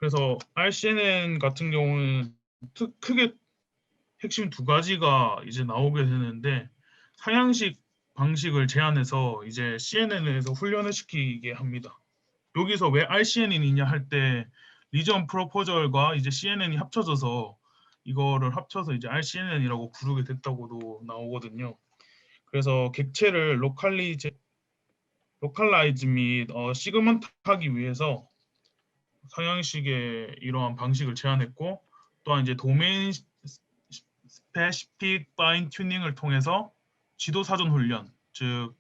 그래서 RCNN 같은 경우는 크게 핵심 두 가지가 이제 나오게 되는데, 사양식 방식을 제한해서 이제 CNN에서 훈련을 시키게 합니다. 여기서 왜 RCNN이냐 할 때 리전 프로포절과 이제 CNN이 합쳐져서 이거를 합쳐서 이제 RCNN이라고 부르게 됐다고도 나오거든요. 그래서 객체를 로컬라이즈 및 시그먼트하기 위해서 상향식의 이러한 방식을 제안했고, 또한 이제 도메인 스페시픽 파인 튜닝을 통해서 지도 사전 훈련, 즉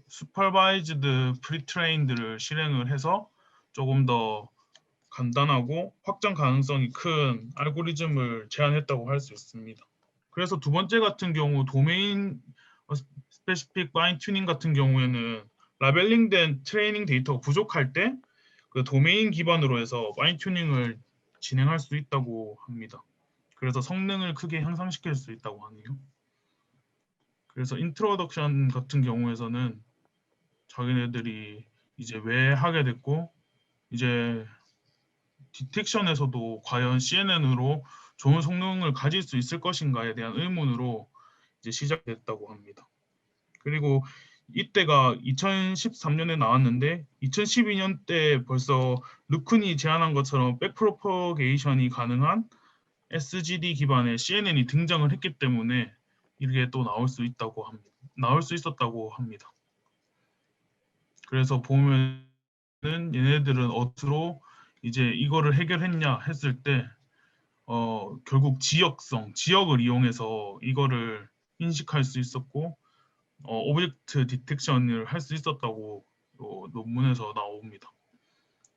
슈퍼바이즈드 프리트레인드를 실행을 해서 조금 더 간단하고 확장 가능성이 큰 알고리즘을 제안했다고 할 수 있습니다. 그래서 두 번째 같은 경우 도메인 스페시픽 파인 튜닝 같은 경우에는 라벨링된 트레이닝 데이터가 부족할 때 그 도메인 기반으로 해서 파인 튜닝을 진행할 수 있다고 합니다. 그래서 성능을 크게 향상시킬 수 있다고 하네요. 그래서 인트로덕션 같은 경우에서는 자기네들이 이제 왜 하게 됐고, 이제 디텍션에서도 과연 CNN으로 좋은 성능을 가질 수 있을 것인가에 대한 의문으로 이제 시작됐다고 합니다. 그리고 이때가 2013년에 나왔는데 2012년 때 벌써 루큰이 제안한 것처럼 백프로퍼게이션이 가능한 SGD 기반의 CNN이 등장을 했기 때문에 이게 또 나올 수 있었다고 합니다. 그래서 보면은 얘네들은 어디로 이제 이거를 해결했냐 했을 때 결국 지역을 이용해서 이거를 인식할 수 있었고 오브젝트 디텍션을 할 수 있었다고 논문에서 나옵니다.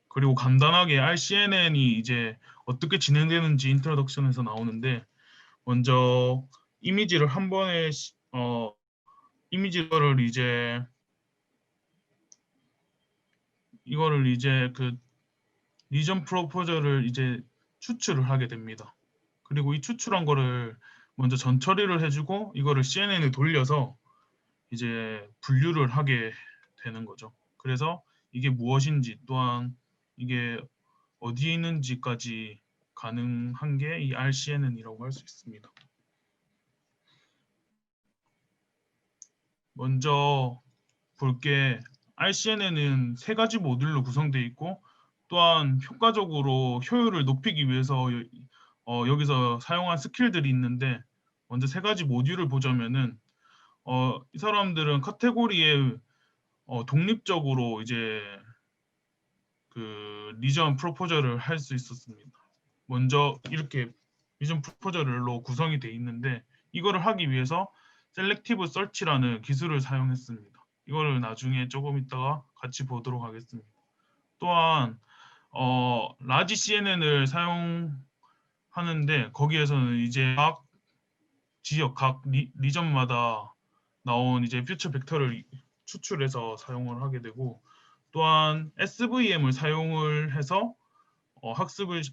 그리고 간단하게 RCNN이 이제 어떻게 진행되는지 인트로덕션에서 나오는데, 먼저 이미지를 한 번에 이미지를 이제 그 리전 프로포저를 이제 추출을 하게 됩니다. 그리고 이 추출한 거를 먼저 전처리를 해주고 이거를 CNN에 돌려서 이제 분류를 하게 되는 거죠. 그래서 이게 무엇인지 또한 이게 어디에 있는지까지 가능한 게 이 RCNN이라고 할 수 있습니다. 먼저 볼게 RCNN은 세 가지 모듈로 구성되어 있고, 또한 효과적으로 효율을 높이기 위해서 여기서 사용한 스킬들이 있는데, 먼저 세 가지 모듈을 보자면은 이 사람들은 카테고리에 독립적으로 이제 그 리전 프로포저를 할 수 있었습니다. 먼저 이렇게 리전 프로포저로 구성이 되어 있는데, 이거를 하기 위해서 셀렉티브 서치라는 기술을 사용했습니다. 이거를 나중에 조금 있다가 같이 보도록 하겠습니다. 또한 라지 CNN을 사용하는데, 거기에서는 이제 각 지역, 각 리전마다 나온 이제 퓨처 벡터를 추출해서 사용을 하게 되고, 또한 SVM을 사용을 해서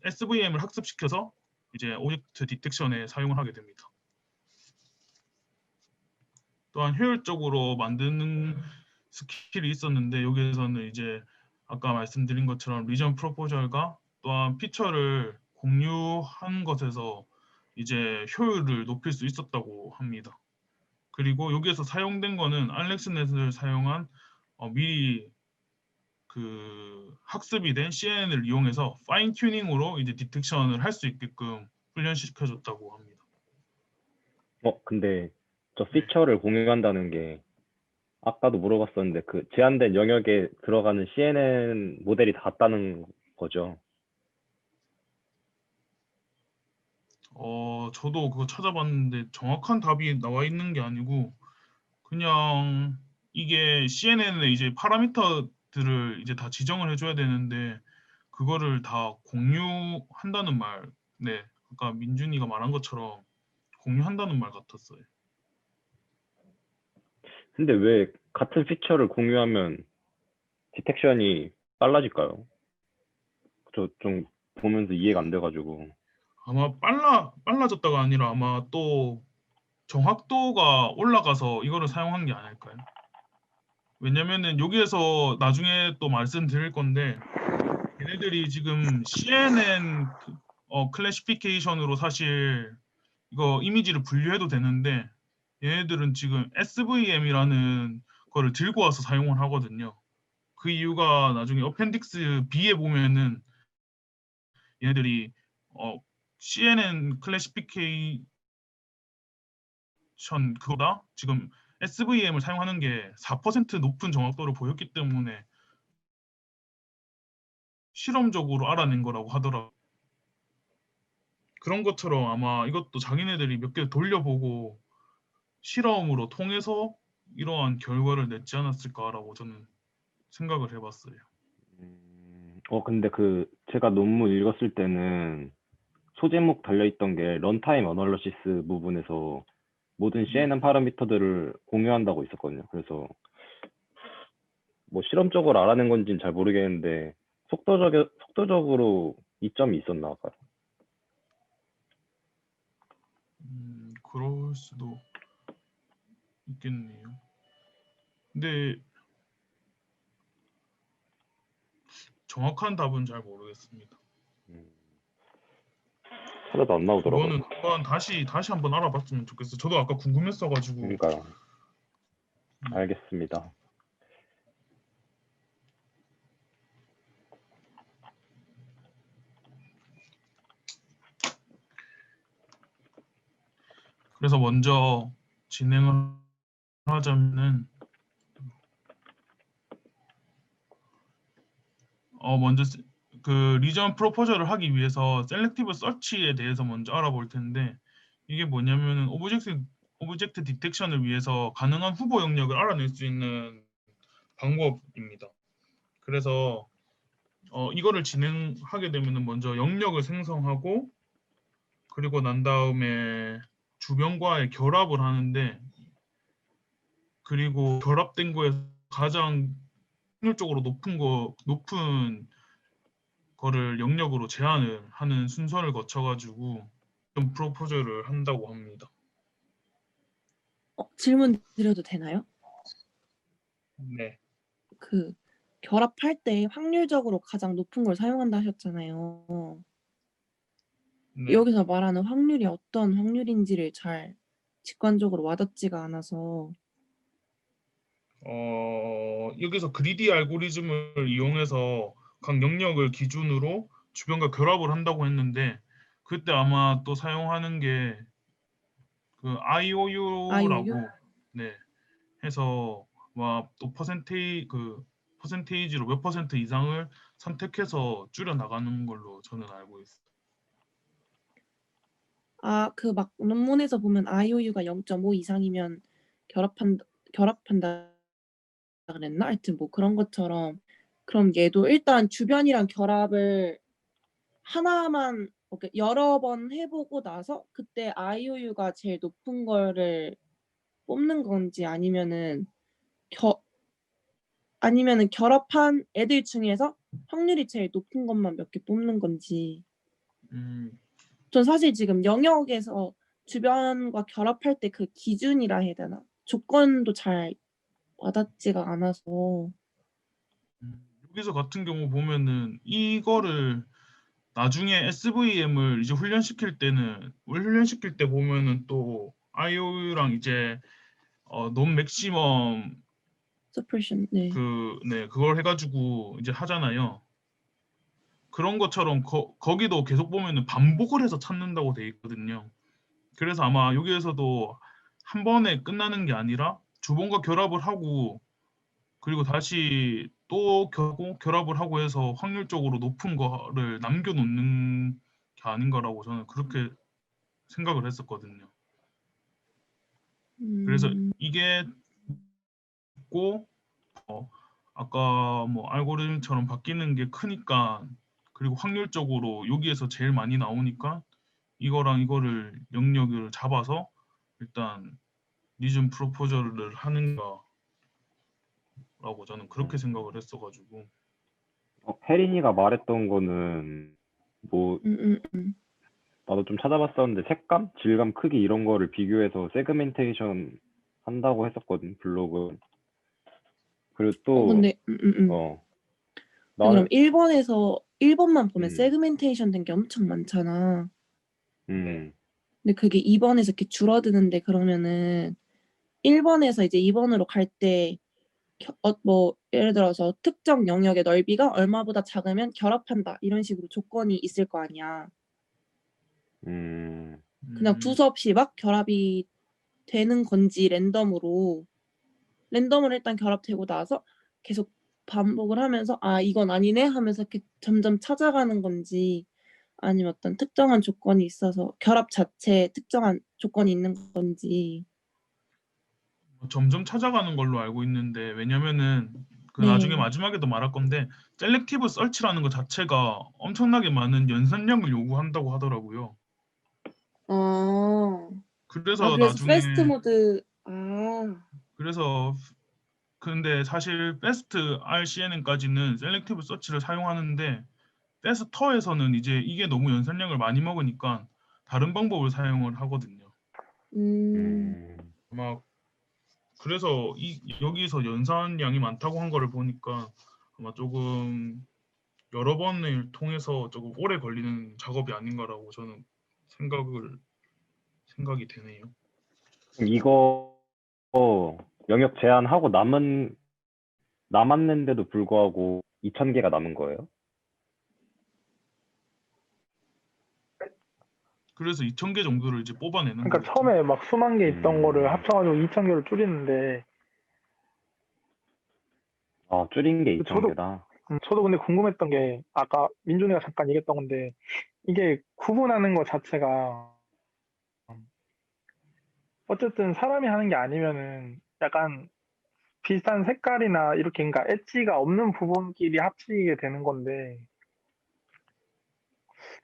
SVM을 학습시켜서 이제 오브젝트 디텍션에 사용을 하게 됩니다. 또한 효율적으로 만드는 스킬이 있었는데, 여기에서는 이제 아까 말씀드린 것처럼 리전 프로포절과 또한 피처를 공유한 것에서 이제 효율을 높일 수 있었다고 합니다. 그리고 여기에서 사용된 거는 알렉스넷을 사용한 미리 그 학습이 된 CNN을 이용해서 파인 튜닝으로 이제 디텍션을 할 수 있게끔 훈련시켜줬다고 합니다. 근데 저 네. 피처를 공유한다는 게 아까도 물어봤었는데 그 제한된 영역에 들어가는 CNN 모델이 다 같다는 거죠. 저도 그거 찾아봤는데 정확한 답이 나와 있는 게 아니고, 그냥 이게 CNN에 이제 파라미터들을 이제 다 지정을 해줘야 되는데 그거를 다 공유한다는 말, 네, 아까 민준이가 말한 것처럼 공유한다는 말 같았어요. 근데 왜 같은 피처를 공유하면 디텍션이 빨라질까요? 저 좀 보면서 이해가 안 돼가지고. 아마 빨라졌다가 아니라 아마 또 정확도가 올라가서 이거를 사용한 게 아닐까요? 왜냐면은 여기에서 나중에 또 말씀드릴 건데, 얘네들이 지금 CNN 클래시피케이션으로 사실 이거 이미지를 분류해도 되는데 얘네들은 지금 SVM이라는 거를 들고 와서 사용을 하거든요. 그 이유가 나중에 어펜딕스 B에 보면은 얘네들이 CNN 클래시피케이션 그거다 지금 SVM을 사용하는 게 4% 높은 정확도를 보였기 때문에 실험적으로 알아낸 거라고 하더라고요. 그런 것처럼 아마 이것도 자기네들이 몇 개 돌려보고 실험으로 통해서 이러한 결과를 냈지 않았을까라고 저는 생각을 해봤어요. 근데 제가 논문 읽었을 때는 소제목 달려있던 게 런타임 어널러시스 부분에서 모든 네. CNN 파라미터들을 공유한다고 있었거든요. 그래서 뭐 실험적으로 알아낸 건지는 잘 모르겠는데 속도적으로 이점이 있었나 봐요. 그럴 수도 있겠네요. 근데 정확한 답은 잘 모르겠습니다. 하나도 안 나오더라고요. 그거는 한번 다시 한번 알아봤으면 좋겠어요. 저도 아까 궁금했어가지고. 그러니까요. 알겠습니다. 그래서 먼저 진행을 하자면은 먼저 그 리전 프로포저를 하기 위해서 셀렉티브 서치에 대해서 먼저 알아볼 텐데 이게 뭐냐면은 오브젝트 디텍션을 위해서 가능한 후보 영역을 알아낼 수 있는 방법입니다. 그래서 이거를 진행하게 되면은 먼저 영역을 생성하고 그리고 난 다음에 주변과의 결합을 하는데 그리고 결합된 거에서 가장 확률적으로 높은 거를 영역으로 제한을 하는 순서를 거쳐가지고 좀 프로포즈를 한다고 합니다. 질문 드려도 되나요? 네. 그 결합할 때 확률적으로 가장 높은 걸 사용한다 하셨잖아요. 네. 여기서 말하는 확률이 어떤 확률인지를 잘 직관적으로 와닿지가 않아서. 여기서 그리디 알고리즘을 이용해서 각 영역을 기준으로 주변과 결합을 한다고 했는데 그때 아마 또 사용하는 게 그 IOU라고 IOU? 네 해서 또 퍼센테이지로 몇 퍼센트 이상을 선택해서 줄여 나가는 걸로 저는 알고 있어요. 그 막 논문에서 보면 IOU가 0.5 이상이면 결합한다 그랬나? 하여튼 뭐 그런 것처럼 그럼 얘도 일단 주변이랑 결합을 하나만 이렇게 여러 번 해보고 나서 그때 IOU가 제일 높은 거를 뽑는 건지 아니면은 결합한 애들 중에서 확률이 제일 높은 것만 몇 개 뽑는 건지. 전 사실 지금 영역에서 주변과 결합할 때 그 기준이라 해야 되나? 조건도 잘 와닿지가 않아서. 여기서 같은 경우 보면은 이거를 나중에 SVM을 이제 훈련시킬 때 보면은 또 IOU랑 이제 논 맥시멈 suppression. 네. 그걸 해가지고 이제 하잖아요. 그런 것처럼 거기도 계속 보면은 반복을 해서 찾는다고 돼 있거든요. 그래서 아마 여기에서도 한 번에 끝나는 게 아니라 두 번과 결합을 하고 그리고 다시 또 결합을 하고 해서 확률적으로 높은 거를 남겨놓는 게 아닌가라고 저는 그렇게 생각을 했었거든요. 그래서 이게 있고 아까 뭐 알고리즘처럼 바뀌는 게 크니까 그리고 확률적으로 여기에서 제일 많이 나오니까 이거랑 이거를 영역을 잡아서 일단 리즘 프로포저를 하는가라고 저는 그렇게 생각을 했어가지고 혜린이가 말했던 거는 뭐 나도 좀 찾아봤었는데 색감, 질감, 크기 이런 거를 비교해서 세그멘테이션 한다고 했었거든 블로그. 그리고 또 근데 어 그럼 나는 1번에서 1번만 보면 음. 세그멘테이션 된 게 엄청 많잖아. 음. 근데 그게 2번에서 이렇게 줄어드는데 그러면은 1번에서 이제 2번으로 갈 때 뭐 예를 들어서 특정 영역의 넓이가 얼마보다 작으면 결합한다 이런 식으로 조건이 있을 거 아니야. 음. 그냥 두서없이 막 결합이 되는 건지 랜덤으로 일단 결합되고 나서 계속 반복을 하면서 아 이건 아니네 하면서 이렇게 점점 찾아가는 건지 아니면 어떤 특정한 조건이 있어서 결합 자체에 특정한 조건이 있는 건지. 점점 찾아가는 걸로 알고 있는데 왜냐면은 그 네. 나중에 마지막에도 말할 건데 셀렉티브 설치라는 것 자체가 엄청나게 많은 연산량을 요구한다고 하더라고요. 아, 그래서 그래서 나중에 패스트 모드 그래서 근데 사실 패스트 RCNN까지는 셀렉티브 서치를 사용하는데 패스터에서는 이제 이게 너무 연산량을 많이 먹으니까 다른 방법을 사용을 하거든요. 음, 아마 그래서 여기서 연산량이 많다고 한 거를 보니까 아마 조금 여러 번을 통해서 조금 오래 걸리는 작업이 아닌가라고 저는 생각이 되네요. 이거 영역 제한하고 남았는데도 불구하고 2,000개가 남은 거예요? 그래서 2,000개 정도를 이제 뽑아내는 그러니까 거겠죠. 처음에 막 수만 개 있던 거를 합쳐가지고 2,000개로 줄이는데 줄인 게 2,000개다. 저도 근데 궁금했던 게 아까 민준이가 잠깐 얘기했던 건데 이게 구분하는 것 자체가 어쨌든 사람이 하는 게 아니면은 약간 비슷한 색깔이나 이렇게 그러니까 엣지가 없는 부분끼리 합치게 되는 건데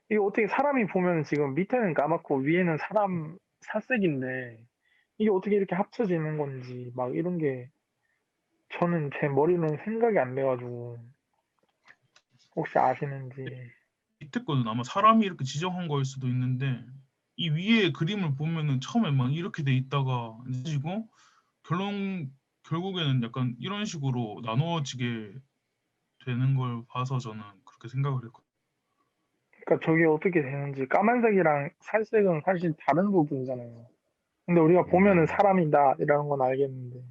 이게 어떻게 사람이 보면 지금 밑에는 까맣고 위에는 사람 살색인데 이게 어떻게 이렇게 합쳐지는 건지 막 이런 게 저는 제 머리로는 생각이 안 돼가지고 혹시 아시는지. 밑에 거는 아마 사람이 이렇게 지정한 거일 수도 있는데 이 위에 그림을 보면은 처음에 막 이렇게 돼 있다가 지고 결국에는 약간 이런 식으로 나누어지게 되는 걸 봐서 저는 그렇게 생각을 했거든요. 그러니까 저게 어떻게 되는지 까만색이랑 살색은 사실 다른 부분이잖아요. 근데 우리가 보면은 사람이다 이라는 건 알겠는데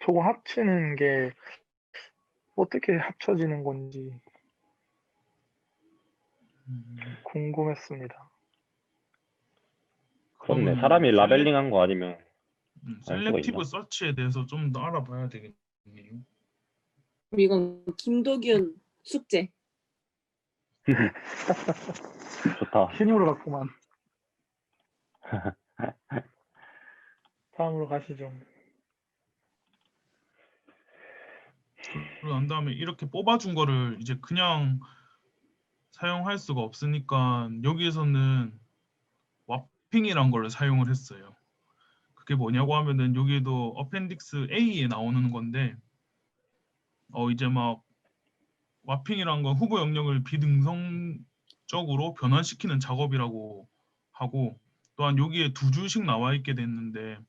저거 합치는 게 어떻게 합쳐지는 건지 궁금했습니다. 그렇네. 그러면 사람이 라벨링한 거 아니면 알 수가 있나? 셀렉티브 서치에 대해서 좀 더 알아봐야 되겠네요. 이건 김도균 숙제. 좋다. 신임으로 갔구만. 다음으로 가시죠. 그러고 난 다음에 이렇게 뽑아준 거를 이제 그냥 사용할 수가 없으니까 여기에서는 와핑이란 걸 사용을 했어요. 그게 뭐냐고 하면은 여기에도 어펜딕스 A에 나오는 건데 이제 막 와핑이란 건 후보 영역을 비등성적으로 변환시키는 작업이라고 하고 또한 여기에 두 줄씩 나와 있게 됐는데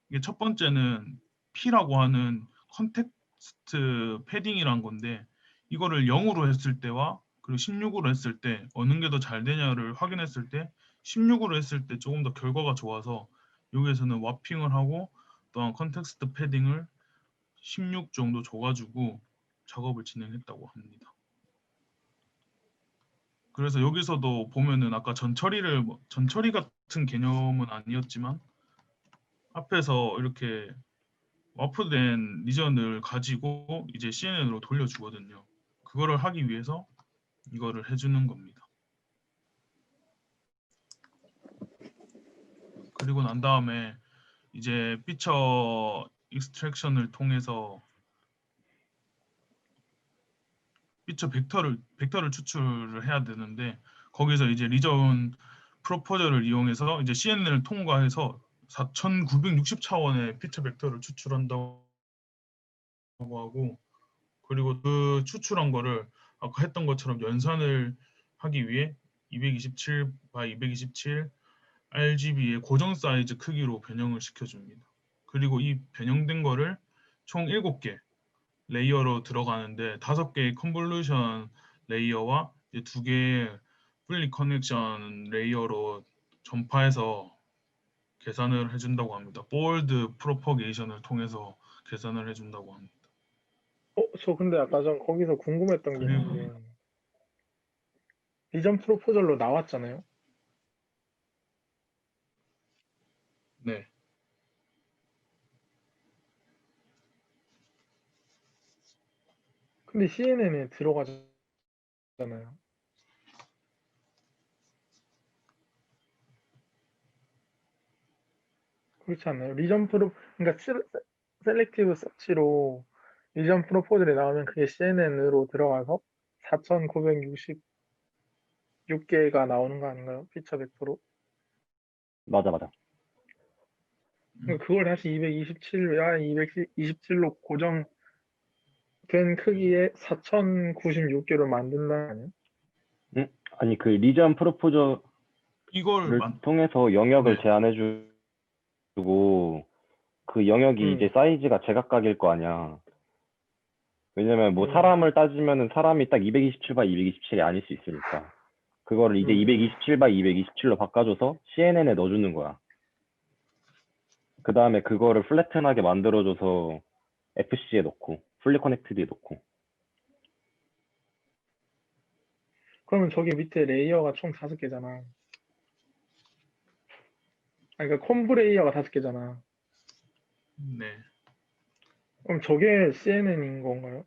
이게 첫 번째는 P라고 하는 컨텍스트 패딩이란 건데 이거를 0으로 했을 때와 그리고 16으로 했을 때 어느 게 더 잘 되냐를 확인했을 때 16으로 했을 때 조금 더 결과가 좋아서 여기에서는 와핑을 하고 또한 컨텍스트 패딩을 16 정도 줘가지고 작업을 진행했다고 합니다. 그래서 여기서도 보면은 아까 전처리 같은 개념은 아니었지만 앞에서 이렇게 와프된 리전을 가지고 이제 CNN으로 돌려주거든요. 그거를 하기 위해서 이거를 해주는 겁니다. 그리고 난 다음에 이제 피처 익스트랙션을 통해서 피처 벡터를 추출을 해야 되는데 거기서 이제 리전 프로포저를 이용해서 이제 CNN을 통과해서 4,960차원의 피처 벡터를 추출한다고 하고 그리고 그 추출한 거를 아까 했던 것처럼 연산을 하기 위해 227 by 227 RGB의 고정 사이즈 크기로 변형을 시켜줍니다. 그리고 이 변형된 거를 총 7개 레이어로 들어가는데 5개의 컨볼루션 레이어와 이제 두 개의 분리 커넥션 레이어로 전파해서 계산을 해준다고 합니다. 볼드 프로퍼게이션을 통해서 계산을 해준다고 합니다. 저 근데 아까 전 거기서 궁금했던 게 그리고 있는데 리전 프로포절로 나왔잖아요. 네, 근데 CNN에 들어가잖아요. 그렇지 않나요? 그러니까 셀렉티브 서치로 리전 프로포절이 나오면 그게 CNN으로 들어가서 4,966개가 나오는 거 아닌가요? 피처 벡터로? 맞아, 맞아. 그러니까 그걸 다시 227로 고정된 크기의 4,096개로 만든다는 거 아니에요? 응? 아니, 그 리전 프로포저를 이걸 통해서 영역을 네. 제한해주고 그 영역이 이제 사이즈가 제각각일 거 아니야. 왜냐면 뭐 사람을 따지면은 사람이 딱 227x 227이 아닐 수 있으니까 그거를 이제 227x 227로 바꿔줘서 CNN에 넣어주는 거야. 그 다음에 그거를 플래튼하게 만들어줘서 FC에 넣고 풀리 커넥티드에 넣고. 그러면 저기 밑에 레이어가 총 5개잖아. 그러니까 콤브 레이어가 5개잖아. 네. 그럼 저게 CNN인 건가요?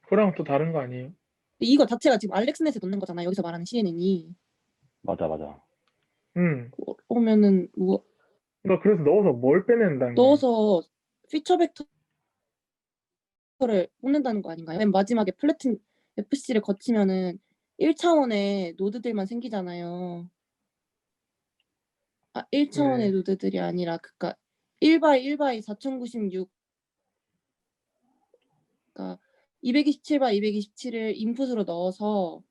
그거랑 또 다른 거 아니에요? 이거 자체가 지금 알렉스넷에 넣는 거잖아. 여기서 말하는 CNN이. 맞아, 맞아. 그러면은 뭐 그러니까 그래서 넣어서 뭘 빼낸다는 거예요? 넣어서 피처 벡터를 뽑는다는 거 아닌가요? 맨 마지막에 플래튼 FC를 거치면은 1차원의 노드들만 생기잖아요. 1차원의 네. 노드들이 아니라 그니까 1x1x 4096 그러니까 227x 227을 인풋으로 넣어서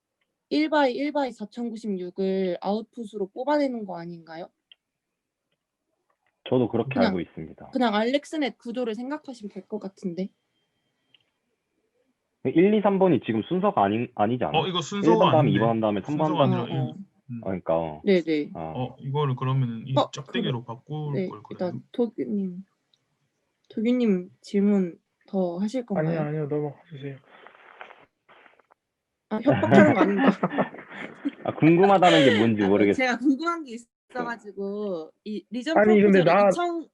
1x1x 4096을 아웃풋으로 뽑아내는 거 아닌가요? 저도 그렇게 그냥- 알고 있습니다. 그냥 알렉스넷 구조를 생각하시면 될 것 같은데. 1, 2, 3번이 지금 순서가 아니지 않아? 이거 순서가 1번 다음에 아닌데. 2번 한 다음에 3번 한 순서가 다음에 아니라 그러니까 네네. 이거를 그러면 이 그래. 짝대기로 바꿀 네, 걸 그래요? 일단 도규님 질문 더 하실 건가요? 아니요, 넘어가 주세요. 협박하는 거 아닙니다. 궁금하다는 게 뭔지 모르겠어. 제가 궁금한 게 있어가지고 이 리전 아니, 근데 프로포절이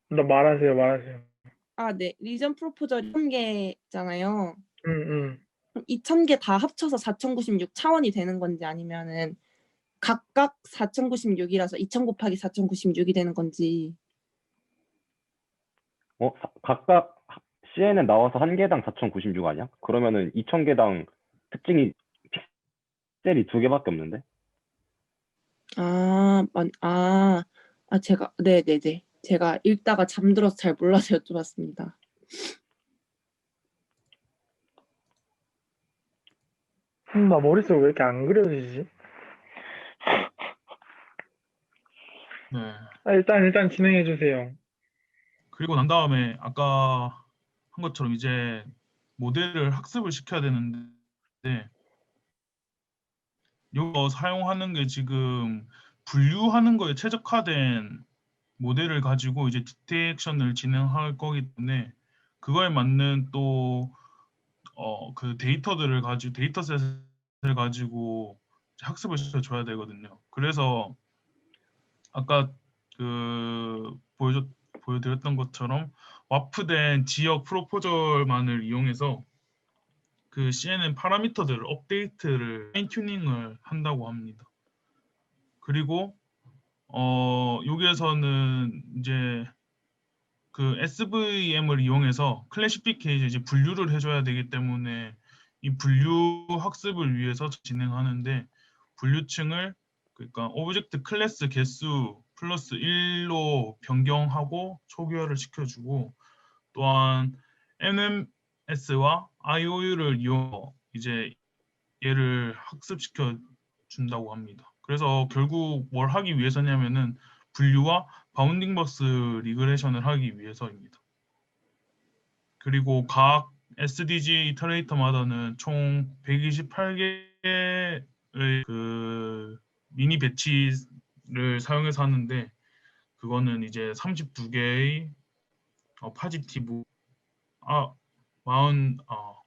나 말하세요. 네, 리전 프로포절이 1000개잖아요. 응. 2000개 다 합쳐서 4096 차원이 되는 건지 아니면은 각각 4096이라서 2000 곱하기 4096이 되는 건지. 각각 CNN 나와서 한 개당 4,096 아니야? 그러면은 2,000개당 특징이 픽셀이 2개밖에 없는데? 제가 네네네. 제가 읽다가 잠들어서 잘 몰라서 여쭤봤습니다. 나 머릿속에 왜 이렇게 안 그려지지? 네. 일단 진행해 주세요. 그리고 난 다음에 아까 한 것처럼 이제 모델을 학습을 시켜야 되는데 이거 사용하는 게 지금 분류하는 거에 최적화된 모델을 가지고 이제 디텍션을 진행할 거기 때문에 그거에 맞는 또 그 데이터들을 가지고 데이터셋을 가지고 학습을 시켜줘야 되거든요. 그래서 아까 그 보여드렸던 것처럼 와프된 지역 프로포절만을 이용해서 그 CNN 파라미터들을 업데이트를 파인 튜닝을 한다고 합니다. 그리고 여기에서는 이제 그 SVM을 이용해서 클래시피케이션 이제 분류를 해줘야 되기 때문에 이 분류 학습을 위해서 진행하는데 분류층을 그러니까 오브젝트 클래스 개수 플러스 1로 변경하고 초기화를 시켜주고 또한 NMS와 IOU를 이용 이제 얘를 학습시켜 준다고 합니다. 그래서 결국 뭘 하기 위해서냐면은 분류와 바운딩 버스 리그레션을 하기 위해서입니다. 그리고 각 SDG 이터레이터마다는 총 128개의 그 미니 배치를 사용해서 하는데 그거는 이제 32개의 파지티브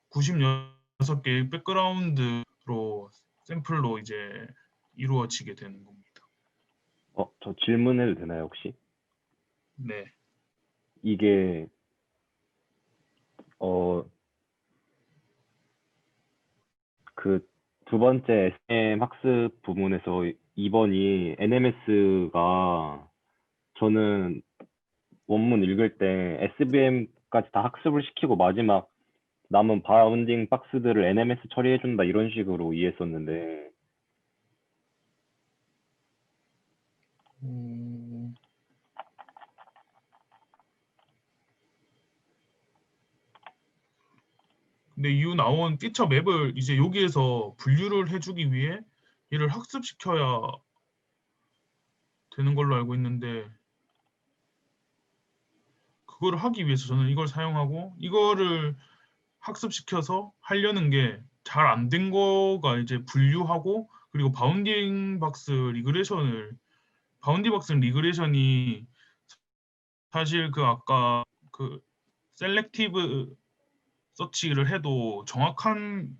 96개의 백그라운드로 샘플로 이제 이루어지게 되는 겁니다. 저 질문해도 되나요, 혹시? 네. 이게 그 두 번째 SM 학습 부문에서 2번이 NMS가 저는 원문 읽을 때 SVM까지 다 학습을 시키고 마지막 남은 바운딩 박스들을 NMS 처리해준다 이런 식으로 이해했었는데 근데 이 나온 피처 맵을 이제 여기에서 분류를 해주기 위해 얘를 학습시켜야 되는 걸로 알고 있는데 그거를 하기 위해서 저는 이걸 사용하고 이거를 학습시켜서 하려는 게 잘 안 된 거가 이제 분류하고 그리고 바운딩 박스 리그레이션이 사실 그 아까 그 셀렉티브 서치를 해도 정확한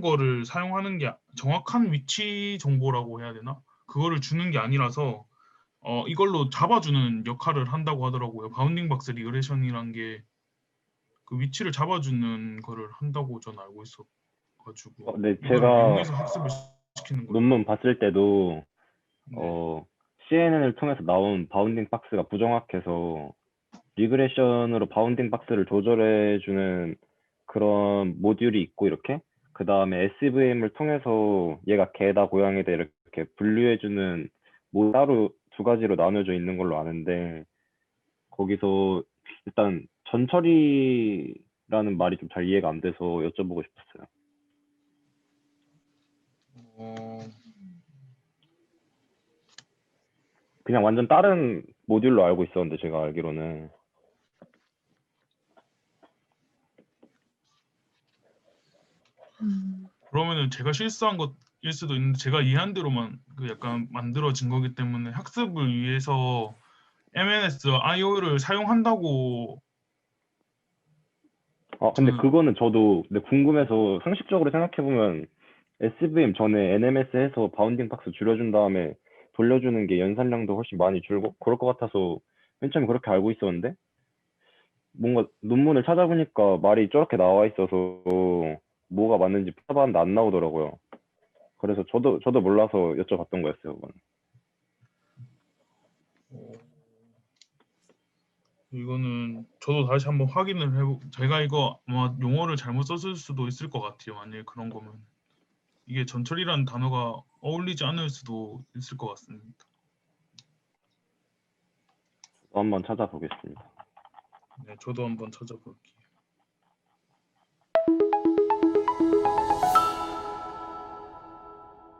거를 사용하는 게 정확한 위치 정보라고 해야 되나? 그거를 주는 게 아니라서 이걸로 잡아주는 역할을 한다고 하더라고요. 바운딩 박스 리그레이션이란 게 그 위치를 잡아주는 거를 한다고 전 알고 있어가지고 네, 이거를 제가 이용해서 학습을 시키는 거예요. 논문 봤을 때도 네. CNN을 통해서 나온 바운딩 박스가 부정확해서 리그레이션으로 바운딩 박스를 조절해주는 그런 모듈이 있고 이렇게 그 다음에 SVM을 통해서 얘가 개다 고양이다 이렇게 분류해주는 뭐 따로 두 가지로 나눠져 있는 걸로 아는데 거기서 일단 전처리라는 말이 좀 잘 이해가 안 돼서 여쭤보고 싶었어요. 그냥 완전 다른 모듈로 알고 있었는데 제가 알기로는 그러면은 제가 실수한 것일 수도 있는데 제가 이해한 대로만 그 약간 만들어진 거기 때문에 학습을 위해서 MNS IO를 사용한다고 근데 저는 그거는 저도 근데 궁금해서 상식적으로 생각해보면 SVM 전에 NMS 해서 바운딩 박스 줄여준 다음에 돌려주는 게 연산량도 훨씬 많이 줄고 그럴 것 같아서 맨 처음에 그렇게 알고 있었는데 뭔가 논문을 찾아보니까 말이 저렇게 나와 있어서 뭐가 맞는지 찾아봤는데 안 나오더라고요. 그래서 저도 몰라서 여쭤봤던 거였어요, 그건. 이거는 저도 다시 한번 확인을 해보. 제가 이거 아마 용어를 잘못 썼을 수도 있을 것 같아요. 만약에 그런 거면 이게 전철이라는 단어가 어울리지 않을 수도 있을 것 같습니다. 한번 찾아보겠습니다. 네, 저도 한번 찾아볼게요.